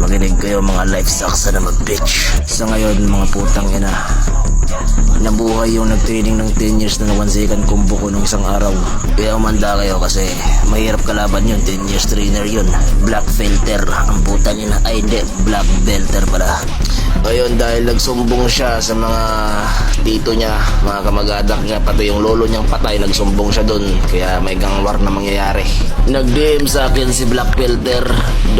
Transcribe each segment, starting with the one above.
Makinig kayo mga life sucks na mag-bitch. Sa ngayon mga putang ina, nabuhay yung nag-training ng 10 years na 1 second combo ko nung isang araw. Kaya umanda kayo kasi mahirap kalaban yun. 10 years trainer yun. Black filter ang putang ina. Ay hindi, black belter pala. Ngayon dahil nagsumbong siya sa mga tito niya, mga kamag-anak niya, pati yung lolo niyang patay, nagsumbong siya doon. Kaya may gang war na mangyayari. Nag-DM sa akin si Black Filter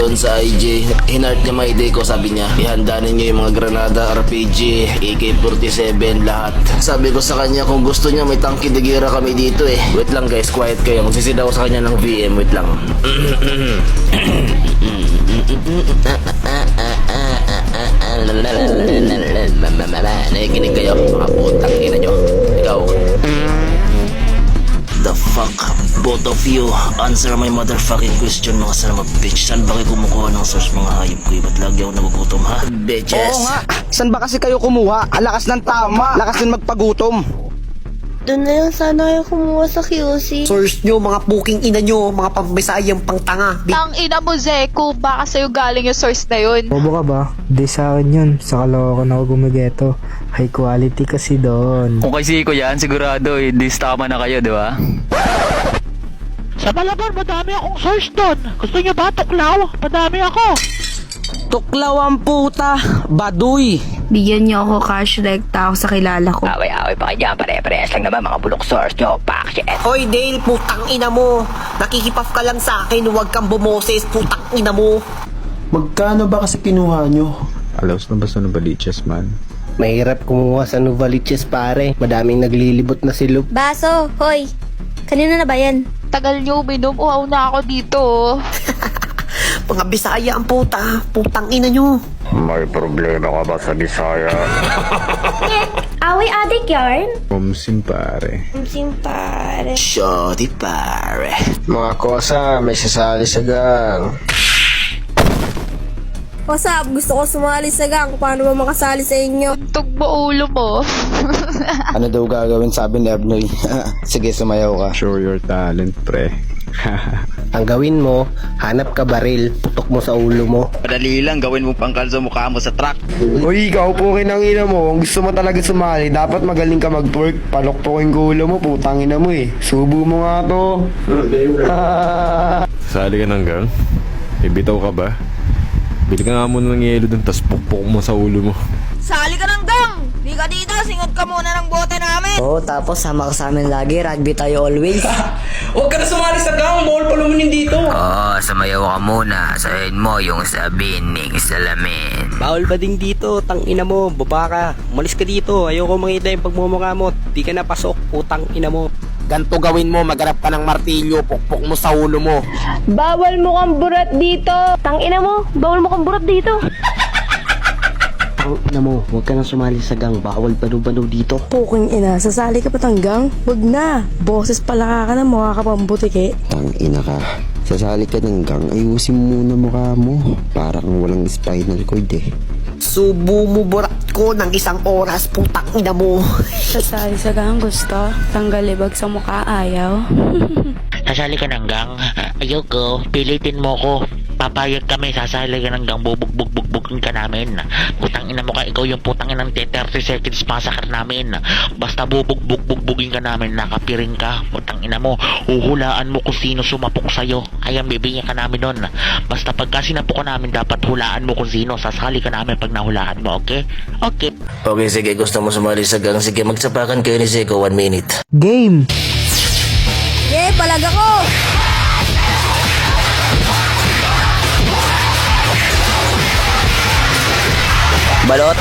doon sa IG. Hinart niya may day ko, sabi niya ihanda ninyo yung mga granada, RPG, AK-47, lahat. Sabi ko sa kanya kung gusto niya may tangki de gira kami dito eh. Wait lang guys, quiet kayo. Magsisidaw sa kanya ng VM, wait lang. Nakikinig kayo, mga putang ina nyo. Ikaw. The fuck? Both of you, answer my motherfucking question mga son of a bitch. Saan ba kayo kumukuha ng source mga hayop ko? Ba't lagi ako nagugutom ha? Bitches. Oo nga, saan ba kasi kayo kumuha? Alakas ng tama, lakas din magpagutom. Doon na lang sana kayo kumuha sa QC. Source nyo, mga puking ina nyo, mga pambisayang pangtanga. Ang ina mo, Zeko, baka sa'yo galing yung source na yun. Bobo ka ba? Di sa akin yun. Sa Caloocan ako gumigeto. High quality kasi doon. Kung kay Zico yan, sigurado i-distama na kayo, di ba? Sa Palaban, madami akong source doon. Gusto niyo ba tuklaw? Madami ako. Tuklaw ang puta, baduy. Bigyan niyo ako cash, rekta ako sa kilala ko. Away-away pa kayo, pare-parehas lang naman mga bulok source nyo. Pak shit. Hoy Dale, putang ina mo. Nakikipaf ka lang sa akin, huwag kang bumoses, putang ina mo. Magkano ba kasi kinuha nyo? Alaos na ba sa Novaliches man? Mahirap kumuha sa Novaliches pare. Madaming naglilibot na silop. Baso, hoy. Kanina na ba yan? Tagal niyo uminom, uhaw na ako dito. Mga Bisaya ang puta, putang ina nyo. May problema ka ba sa Bisaya? Away adik yarn? Kumsim pare. Simpare. Shorty pare. Mga kosa, may sasali sa gang. What's up? Gusto ko sumali sa gang. Paano ba makasali sa inyo? Tugbo ulo mo. Ano daw gagawin sabi ni Abnoy? Sige, sumayaw ka. Show your talent, pre. Ang gawin mo, hanap ka baril, putok mo sa ulo mo. Madali lang, gawin mo pangkal sa mukha mo sa truck. Uy, ikaw po kinangina mo. Kung gusto mo talaga sumali, dapat magaling ka mag-twerk. Palokpokin ko ulo mo, putang ina mo eh. Subo mo nga to. Sali ka ng gang? Ibitaw ka ba? Bili ka nga muna ng yelo dun, tas pukpok mo sa ulo mo. Sali ka ng gang! Di ka dito, singot ka muna ng bote namin! Oo, tapos sama ka sa amin lagi, rugby tayo always. Huwag ka na sumali sa gang, bawal palumunin dito. Sumayaw ka muna. Sabihin mo yung sabihin ng salamin. Bawal ba ding dito, tang ina mo, baba ka. Umalis ka dito, ayoko makita yung pagmumukha mo. Di ka napasok, putang ina mo. Ganto gawin mo, maghanap ka ng martilyo, pukpok mo sa ulo mo. Bawal mo kang burat dito! Tangina mo, bawal mo kang burat dito! Tang ina mo, huwag ka nang sumali sa gang, bawal banu-banu dito. Puking ina, sasali ka pa tanggang? Wag na. Boses pala ka na, mukha ka pang butike. Tang ina ka. Sasali ka ng gang, ayusin mo muna mukha mo. Para kang walang spinal cord eh. Subo mo burat ko ng isang oras, putang ina mo. Sasali sa gang, gusto? Tanggal libag sa mukha, ayaw? Sasali ka ng gang. Ayoko, pilitin mo ko. Papayag kami, sasali ka ng gang, bubugbugbugbugin ka namin. Putang ina mo ka, ikaw yung putang inang 30 seconds massacre namin. Basta bubugbugbugbugin ka namin, nakapiring ka. Putang ina mo, uhulaan mo kung sino sumapok sa'yo. Kaya bibigyan ka namin nun. Basta pagka sinapok ka namin, dapat hulaan mo kung sino. Sasali ka namin pag nahulaan mo, okay? Okay. Okay, sige. Gusto mo sumali sa gang? Sige, magsapakan kayo ni Zico. 1 minute. Game! Yeah, palag ako! Balot.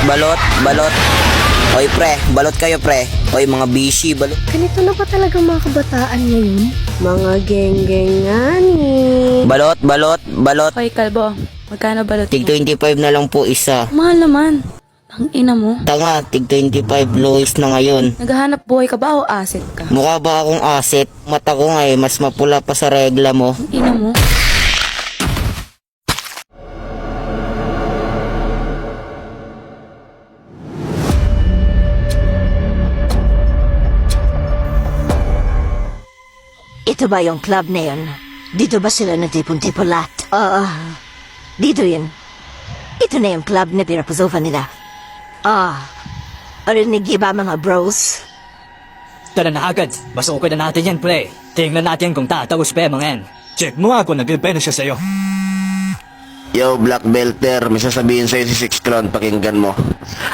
Oy pre, balot kayo pre. Oy mga bishi, balot. Ganito na ba talaga mga kabataan ngayon? Mga geng-geng nga ni. Balot. Hoy, kalbo. Magkano balot Tig mo? 25 na lang po isa. Mahal naman. Ang ina mo. Tanga, tig 25 lowest na ngayon. Naghahanap buhay ka ba o asset ka? Mukha ba akong asset? Mata ko nga eh, mas mapula pa sa regla mo. Ang ina mo. Ito ba yung club na yun? Dito ba sila natipon-tipon lahat? Oo. Dito yun. Ito na yung club na pinapasukan nila. Arinig niyo ba mga bros? Tara na agad. Basukin na natin yan, pre. Tingnan natin kung tatapos pa yung mga yan. Check mo nga kung nag-repeno siya sa'yo. Yo, Black Belter, may sasabihin sa'yo si Six Clown, pakinggan mo.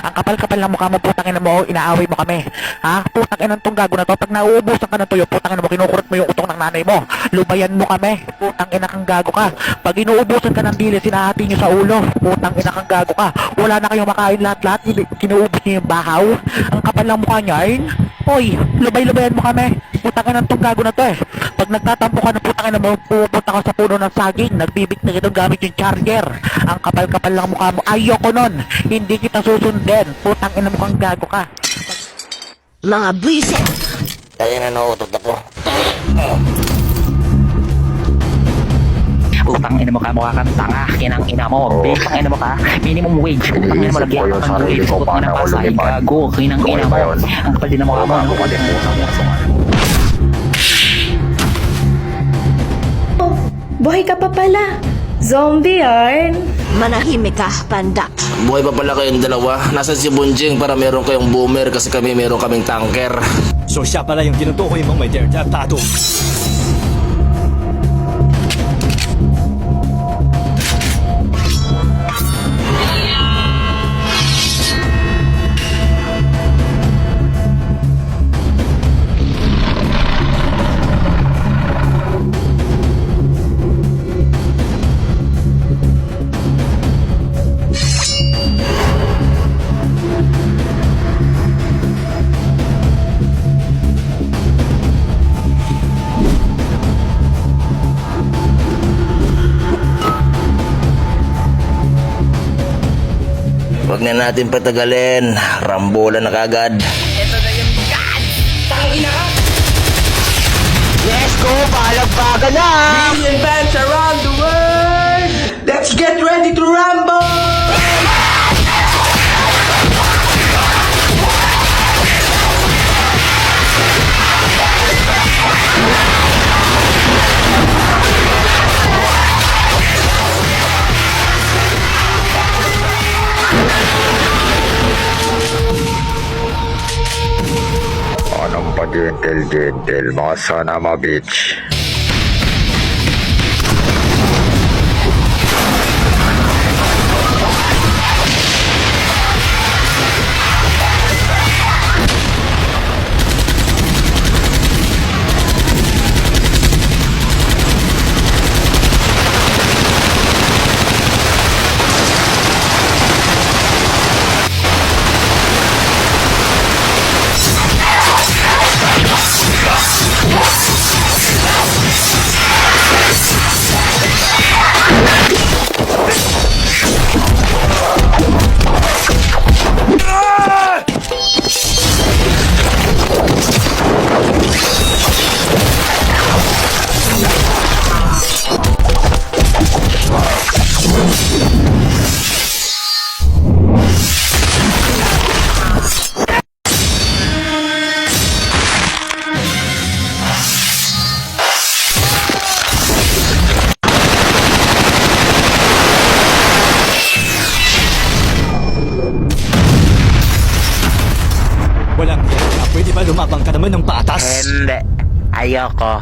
Ang kapal-kapal ng mukha mo, putang ina mo, inaaway mo kami. Ha? Putang ina tong gago na to. Pag nauubusan ka ng tuyo, putang ina mo, kinukurot mo yung utong ng nanay mo. Lubayan mo kami. Putang ina kang gago ka. Pag inuubusan ka ng dili, sinahati nyo sa ulo. Putang ina kang gago ka. Wala na kayong makain lahat-lahat. Kinuubos nyo yung bahaw. Ang kapal ng mukha nyo, ayun. Hoy, lubay-lubayan mo kami. Putang ina tong gago na to eh. Pag nagtatampo ka ng putang ina mo, pupunta ka sa puno ng saging. Nagbibit na kitong gamit yung charger. Ang kapal-kapal lang mukha mo. Ayoko nun. Hindi kita susundin. Putang ina mo kang gago ka. Mga buwisit! Kaya na nautot ako. Putang ina mo ka, mukha kang tanga. Kinang ina mo. Putang ina mo ka. Minimum wage. Putang ina mo lagyan ka ng wage. Putang ina pa sa gago. Kinang ina mo. Ang kapal din ng mukha mo. Buhay ka pa pala. Zombie yarn. Manahimik ka, panda. Buhay pa pala kayong dalawa. Nasaan si Bunjing para meron kayong boomer kasi kami meron kaming tanker. So siya pala yung tinutukoy mong may dare tattoo. Huwag na natin patagalin. Rambola na kagad. Let's go! Palagpagan na! Million fans around the world! Let's get ready to rumble! Anong pa-gentle-gentle, mga sana bitch. Walang yan. Pwede ba lumabang ka naman ng patas? Hindi. Ayoko.